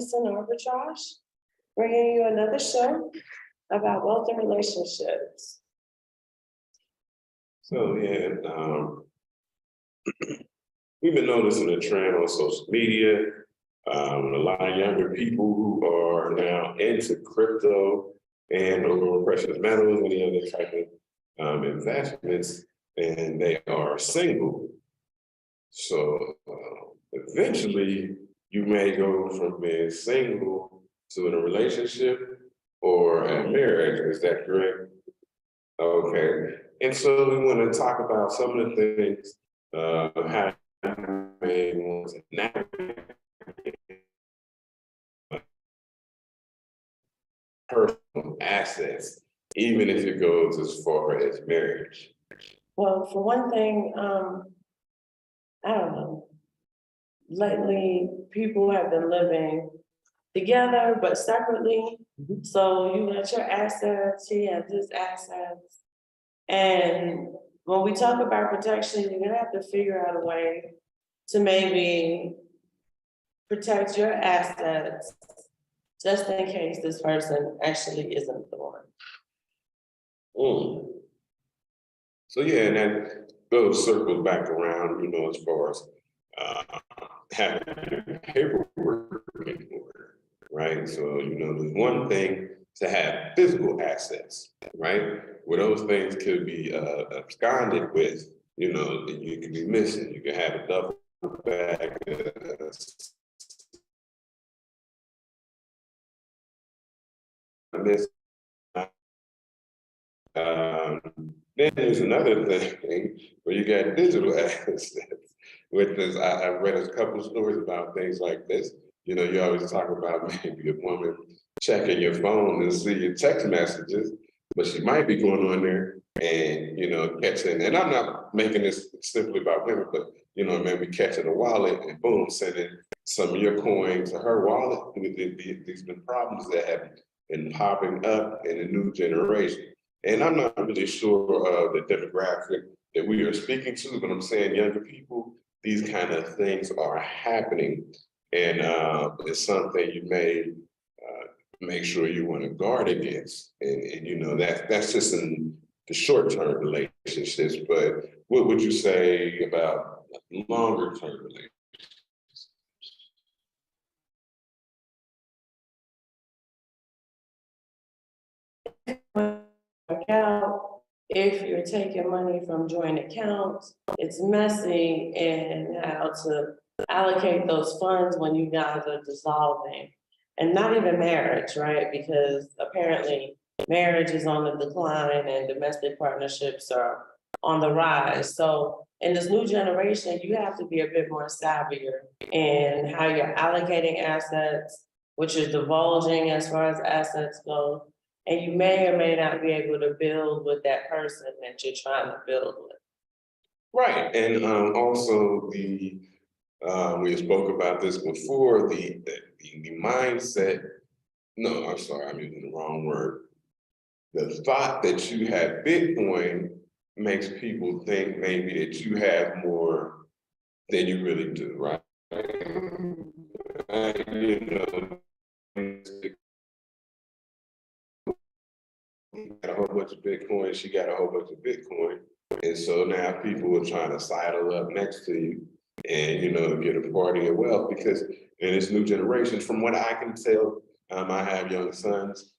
Business and Arbitrage, bringing you another show about wealth and relationships. So we've been noticing a trend on social media. A lot of younger people who are now into crypto and or precious metals, any other type of investments, and they are single. So eventually you may go from being single to in a relationship or a marriage. Is that correct? Okay. And so we want to talk about some of the things how you may want to navigate personal assets, even if it goes as far as marriage. Well, for one thing, I don't know. Lately, people have been living together but separately. So you got your assets, he has his assets. And when we talk about protection, you're gonna have to figure out a way to maybe protect your assets just in case this person actually isn't the one. So yeah, and that goes circles back around, as far as having your paperwork in order, right? So, there's one thing to have physical assets, right? Where those things could be absconded with, you could be missing. You could have a duffel bag, then there's another thing where you got digital assets. With this, I've read a couple of stories about things like this. You always talk about maybe a woman checking your phone to see your text messages, but she might be going on there and, catching, and I'm not making this simply about women, but, maybe catching a wallet and boom, sending some of your coins to her wallet. These been problems that have been popping up in the new generation. And I'm not really sure of the demographic that we are speaking to, but I'm saying younger people, these kind of things are happening. And it's something you may make sure you want to guard against. And that's just in the short-term relationships. But what would you say about longer-term relationships? Account, if you're taking money from joint accounts, it's messy and how to allocate those funds when you guys are dissolving. And not even marriage, right? Because apparently marriage is on the decline and domestic partnerships are on the rise. So in this new generation, you have to be a bit more savvier in how you're allocating assets, which is divulging as far as assets go. And you may or may not be able to build with that person that you're trying to build with. Right, and also we spoke about this before, the mindset, no, I'm sorry, I'm using the wrong word. The thought that you have Bitcoin makes people think maybe that you have more than you really do, right? Got a whole bunch of Bitcoin, she got a whole bunch of Bitcoin. And so now people are trying to sidle up next to you and, get a party of wealth, because in this new generation, from what I can tell, I have young sons,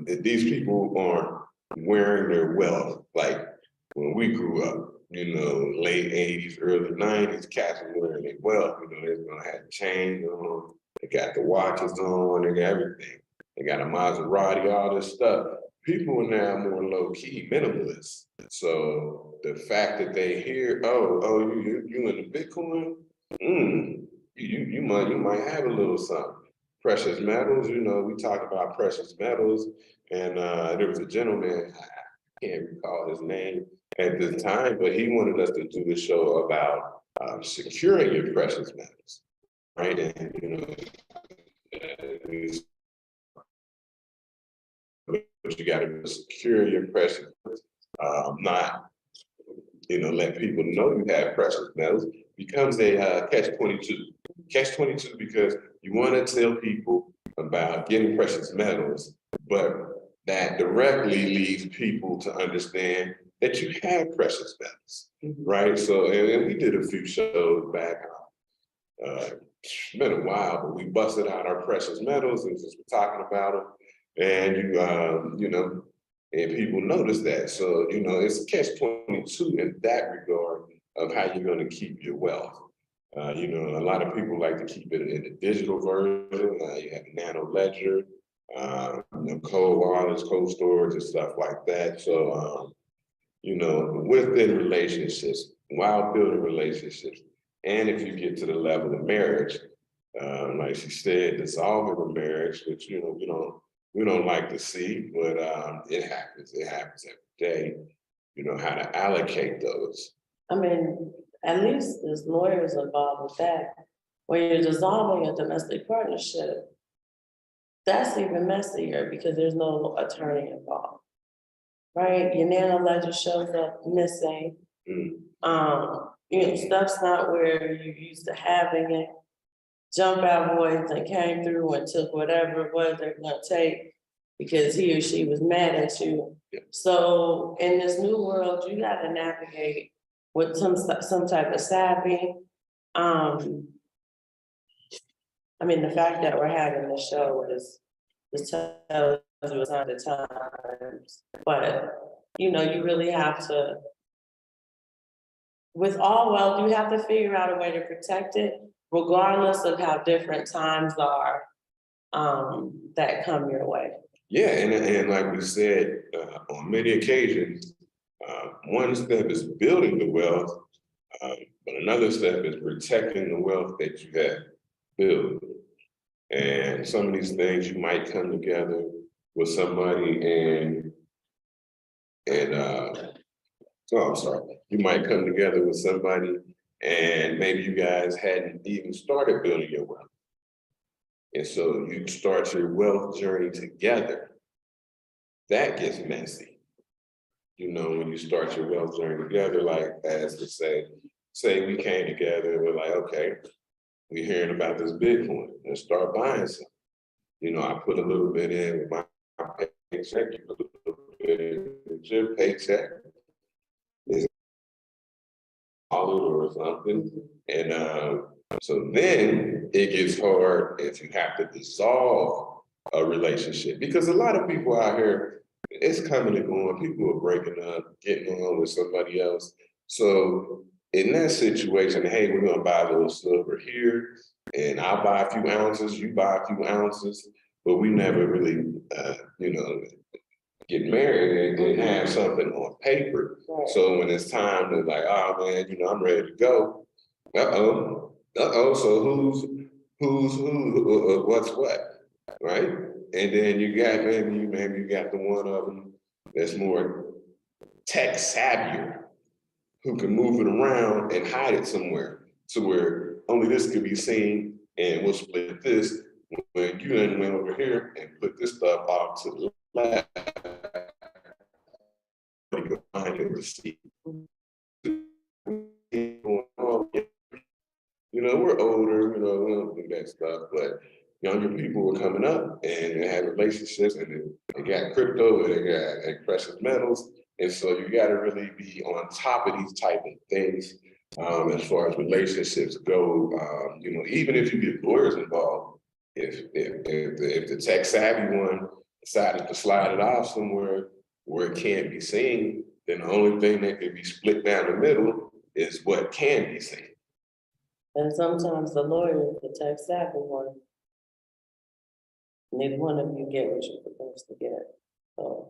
these people aren't wearing their wealth like when we grew up, late 80s, early 90s, cats were wearing their wealth, they're gonna have chains on, they got the watches on, they got everything. They got a Maserati, all this stuff. People are now more low-key, minimalist. So the fact that they hear, you in the Bitcoin, you might have a little something. Precious metals, we talk about precious metals, and there was a gentleman, I can't recall his name at this time, but he wanted us to do a show about securing your precious metals, right? And but you got to secure your precious metals, not let people know you have precious metals, becomes a catch-22. catch-22 because you want to tell people about getting precious metals, but that directly leads people to understand that you have precious metals, right? So, and we did a few shows back. It's been a while, but we busted out our precious metals and just were talking about them. And you know, and people notice that. So, you know, it's a catch-22 in that regard of how you're going to keep your wealth. You know, a lot of people like to keep it in the digital version. You have nano ledger, you know, cold wallets, cold storage, and stuff like that. So, you know, within relationships, while building relationships, and if you get to the level of marriage, like she said, dissolving a marriage, which you know we don't like to see, but it happens. It happens every day. You know how to allocate those. I mean, at least there's lawyers involved with that. When you're dissolving a domestic partnership, that's even messier because there's no attorney involved, right? Your nano ledger shows up missing. You know, stuff's not where you're used to having it. Jump out boys and came through and took whatever it was they're gonna take because he or she was mad at you. Yeah. So in this new world, you gotta navigate with some type of savvy. I mean, the fact that we're having this show is tells you a sign of times, but you know, you really have to, with all wealth, you have to figure out a way to protect it, regardless of how different times are that come your way. Yeah, and like we said, on many occasions, one step is building the wealth, but another step is protecting the wealth that you have built. And some of these things you might come together with somebody I'm sorry, you might come together with somebody and maybe you guys hadn't even started building your wealth. And so you start your wealth journey together. That gets messy. You know, when you start your wealth journey together, like as to say we came together and we're like, okay, we're hearing about this Bitcoin, let's start buying some. You know, I put a little bit in with my paycheck, you put a little bit in with your paycheck. Is or something. And so then it gets hard if you have to dissolve a relationship because a lot of people out here, it's coming and going. People are breaking up, getting on with somebody else. So in that situation, hey, we're gonna buy a little silver here, and I'll buy a few ounces, you buy a few ounces, but we never really, you know, get married and have something on paper. Right. So when it's time to like, oh man, you know, I'm ready to go. So who, what's what, right? And then you got maybe you got the one of them that's more tech savvier, who can move it around and hide it somewhere to where only this could be seen, and we'll split this when you then went over here and put this stuff off to the left. You can find your receipt. You know, we're older, you know, we don't do that stuff, but younger people were coming up and they had relationships and they got crypto and they got precious metals. And so you got to really be on top of these type of things as far as relationships go. You know, even if you get lawyers involved, if the tech savvy one decided to slide it off somewhere where it can't be seen, then the only thing that can be split down the middle is what can be seen. And sometimes the lawyer, the tech savvy one, neither one of you get what you're supposed to get. So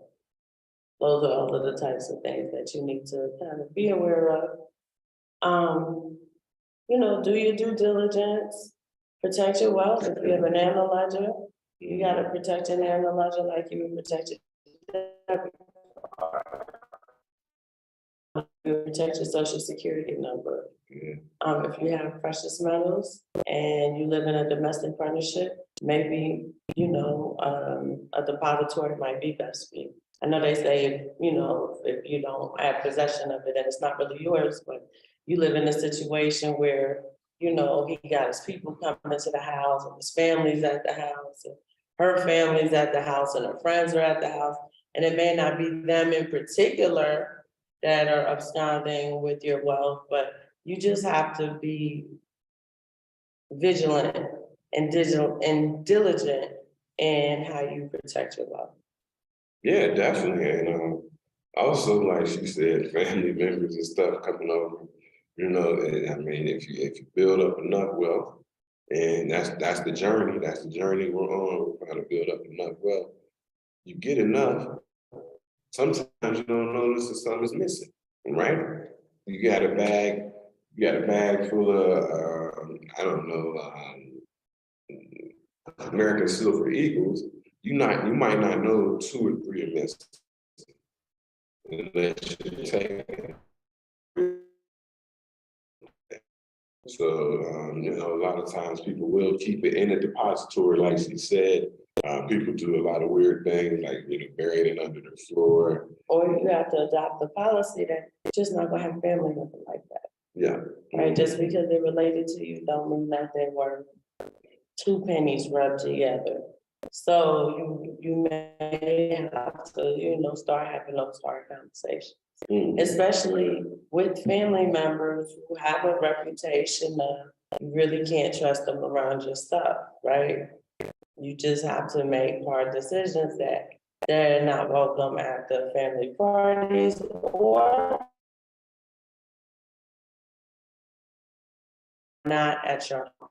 those are all of the types of things that you need to kind of be aware of. You know, do your due diligence, protect your wealth. If you have an nano ledger, you gotta protect your nano ledger like you would protect your debit card. You protect your social security number. If you have precious metals and you live in a domestic partnership, maybe, you know, a depository might be best for you. I know they say, you know, if you don't have possession of it and it's not really yours, but you live in a situation where you know, he got his people coming to the house, and his family's at the house, and her family's at the house, and her friends are at the house. And it may not be them in particular that are absconding with your wealth, but you just have to be vigilant and diligent in how you protect your wealth. Yeah, definitely. And also, like she said, family members and stuff coming over, you know, and I mean, if you build up enough wealth, and that's the journey, we're on, we're trying to build up enough wealth. You get enough, sometimes you don't notice that something's missing, right? You got a bag full of I don't know, American Silver Eagles. You might not know 2 or 3 are missing unless you take it. So, you know, a lot of times people will keep it in a depository, like she said. People do a lot of weird things, like, you know, burying it under the floor. Or you have to adopt the policy that you're just not gonna have family members like that. Yeah. Right, just because they're related to you don't mean that they were 2 pennies rubbed together. So you may have to, you know, start having those hard conversations. Especially with family members who have a reputation of you really can't trust them around your stuff, right? You just have to make hard decisions that they're not welcome at the family parties or not at your home.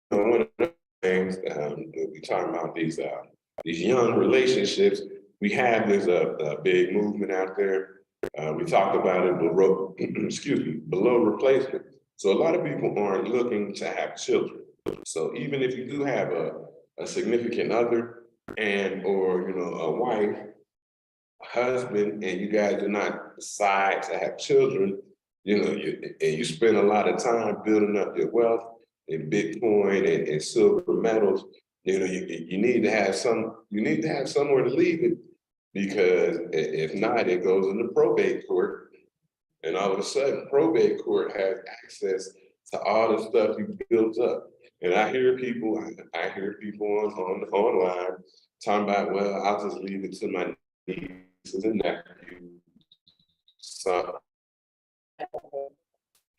One of the things that we talking about these young relationships, we have this a big movement out there. We talked about it below, below replacement. So a lot of people aren't looking to have children. So even if you do have a significant other and or you know a wife, husband, and you guys do not decide to have children, you know, you spend a lot of time building up your wealth in Bitcoin and silver metals, you know, you need to have somewhere to leave it, because if not, it goes into probate court, and all of a sudden probate court has access to all the stuff you built up. And I hear people on online talking about, well, I'll just leave it to my nieces and nephews. So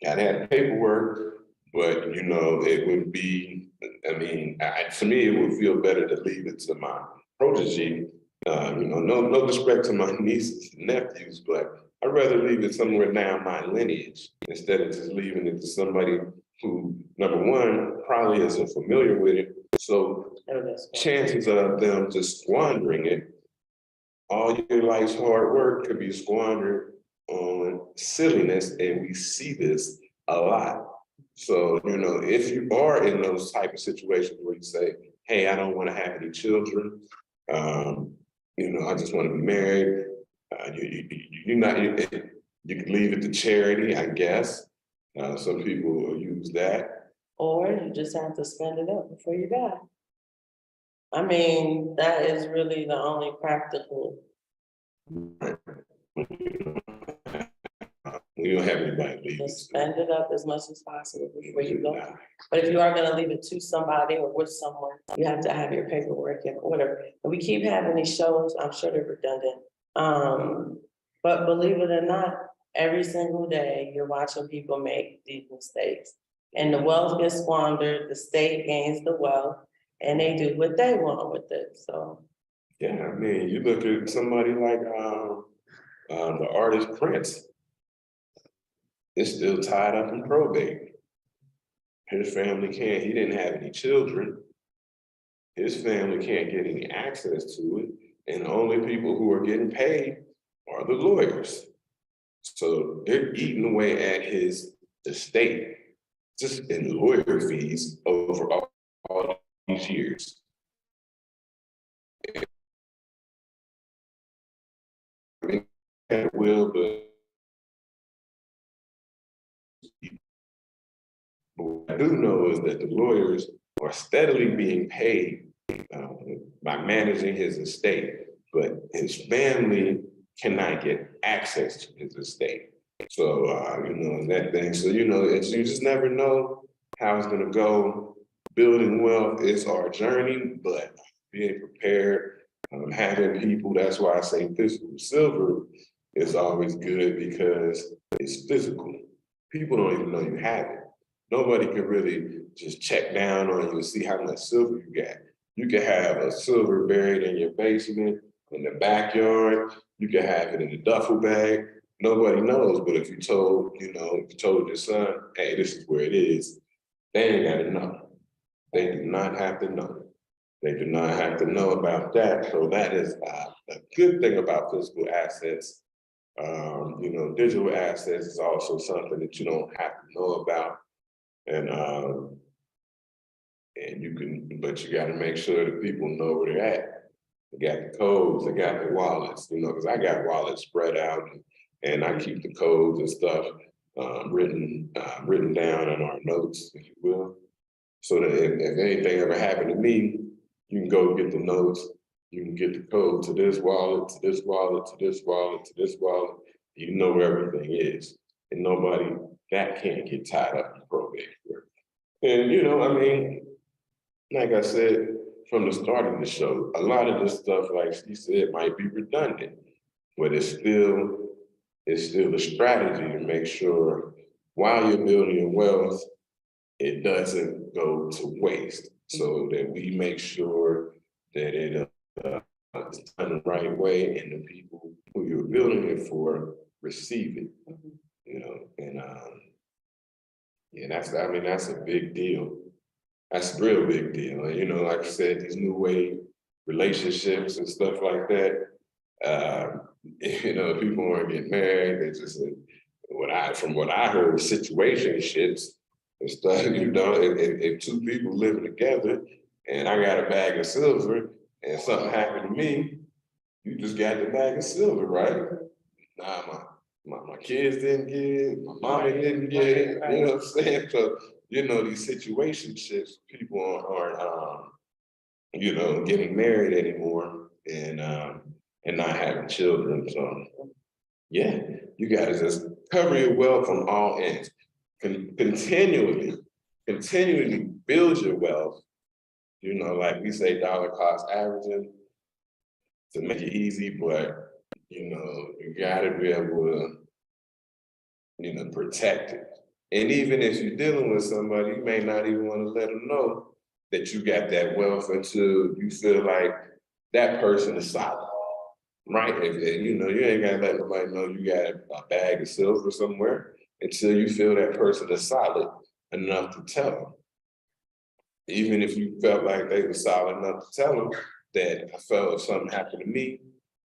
gotta have paperwork, but you know, it would be, I mean, to me, it would feel better to leave it to my protege. You know, no disrespect to my nieces and nephews, but I'd rather leave it somewhere down my lineage instead of just leaving it to somebody who, number one, probably isn't familiar with it. So chances of them just squandering it, all your life's hard work could be squandered on silliness, and we see this a lot. So, you know, if you are in those type of situations where you say, hey, I don't want to have any children, you know, I just want to be married, you can leave it to charity, I guess. Some people will use that. Or you just have to spend it up before you die. I mean, that is really the only practical. We don't have anybody leave. Just spend it up as much as possible before you go. But if you are gonna leave it to somebody or with someone, you have to have your paperwork in order. And we keep having these shows, I'm sure they're redundant. But believe it or not, every single day, you're watching people make these mistakes. And the wealth gets squandered, the state gains the wealth, and they do what they want with it, so. Yeah, I mean, you look at somebody like the artist Prince. It's still tied up in probate. His family he didn't have any children. His family can't get any access to it. And the only people who are getting paid are the lawyers. So they're eating away at his estate, just in lawyer fees over all these years. I mean, it will, but what I do know is that the lawyers are steadily being paid by managing his estate, but his family cannot get access to his estate. So, and that thing. So, you just never know how it's going to go. Building wealth is our journey, but being prepared, having people, that's why I say physical silver is always good because it's physical. People don't even know you have it. Nobody can really just check down on you and see how much silver you got. You can have a silver buried in your basement, in the backyard. You can have it in a duffel bag. Nobody knows, but if you told your son, hey, this is where it is, they ain't gotta know. They do not have to know. They do not have to know about that. So that is a good thing about physical assets. Digital assets is also something that you don't have to know about. And but you got to make sure that people know where they're at. They got the codes, they got the wallets, because I got wallets spread out and I keep the codes and stuff written down in our notes, if you will. So that if anything ever happened to me, you can go get the notes, you can get the code to this wallet, to this wallet, to this wallet, to this wallet. You know where everything is. And nobody that can't get tied up in probate work. And like I said from the start of the show, a lot of this stuff, like she said, might be redundant, but it's still a strategy to make sure while you're building your wealth, it doesn't go to waste. So that we make sure that it is done the right way and the people who you're building it for receive it. And that's a big deal. That's a real big deal. And, like I said, these new wave relationships and stuff like that, people want to get married. They just, from what I heard, situationships and stuff, if two people living together and I got a bag of silver and something happened to me, you just got the bag of silver, right? Nah, my kids didn't get it, my mama didn't get it, you know what I'm saying? So, these situationships, people aren't getting married anymore and not having children. So yeah, you gotta just cover your wealth from all ends. Continually build your wealth, like we say, dollar cost averaging to make it easy, but you gotta be able to protect it. And even if you're dealing with somebody, you may not even want to let them know that you got that wealth until you feel like that person is solid, right? You ain't gotta let nobody know you got a bag of silver somewhere until you feel that person is solid enough to tell them. Even if you felt like they were solid enough to tell them that I felt if something happened to me,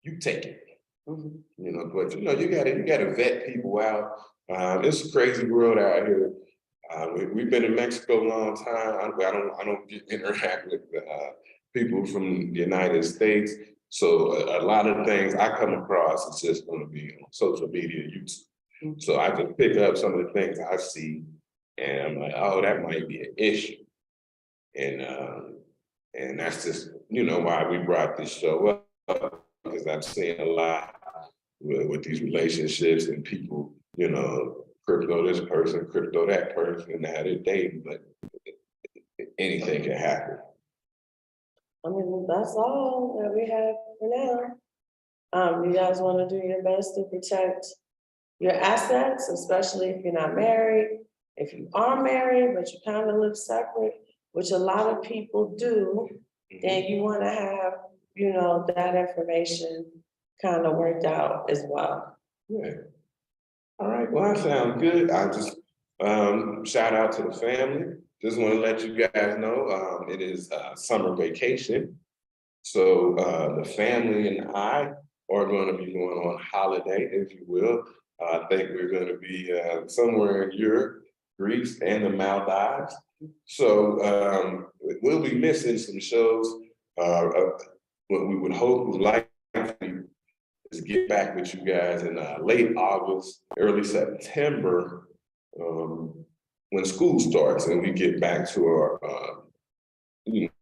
you take it. But you gotta vet people out. It's a crazy world out here. We've been in Mexico a long time. I don't interact with people from the United States. So a lot of things I come across is just going to be on social media, YouTube. So I can pick up some of the things I see, and I'm like, oh, that might be an issue. And that's just why we brought this show up, because I'm seeing a lot with these relationships and people, crypto this person, crypto that person, and now they're dating, but anything can happen. That's all that we have for now. You guys want to do your best to protect your assets, especially if you're not married. If you are married, but you kind of live separate, which a lot of people do, then you want to have, that information kind of worked out as well. Yeah. All right, well, that sounds good. I just shout out to the family. Just want to let you guys know it is summer vacation. So the family and I are going to be going on holiday, if you will. I think we're going to be somewhere in Europe, Greece, and the Maldives. So we'll be missing some shows. What we would like is get back with you guys in late August, early September, when school starts and we get back to our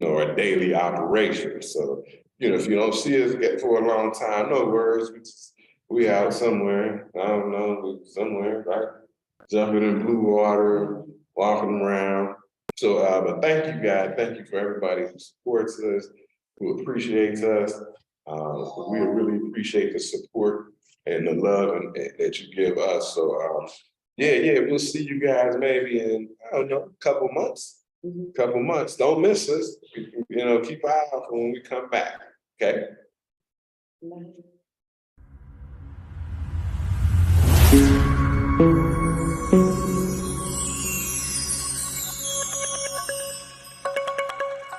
our daily operations. So if you don't see us for a long time, no worries. we out somewhere, I don't know, somewhere, right? Jumping in blue water, walking around. So, but thank you guys, thank you for everybody who supports us, who appreciates us. We really appreciate the support and the love that you give us. So, yeah, we'll see you guys maybe in, I don't know, a couple months. Couple months. Don't miss us. You know, keep an eye out for when we come back. Okay. Mhm.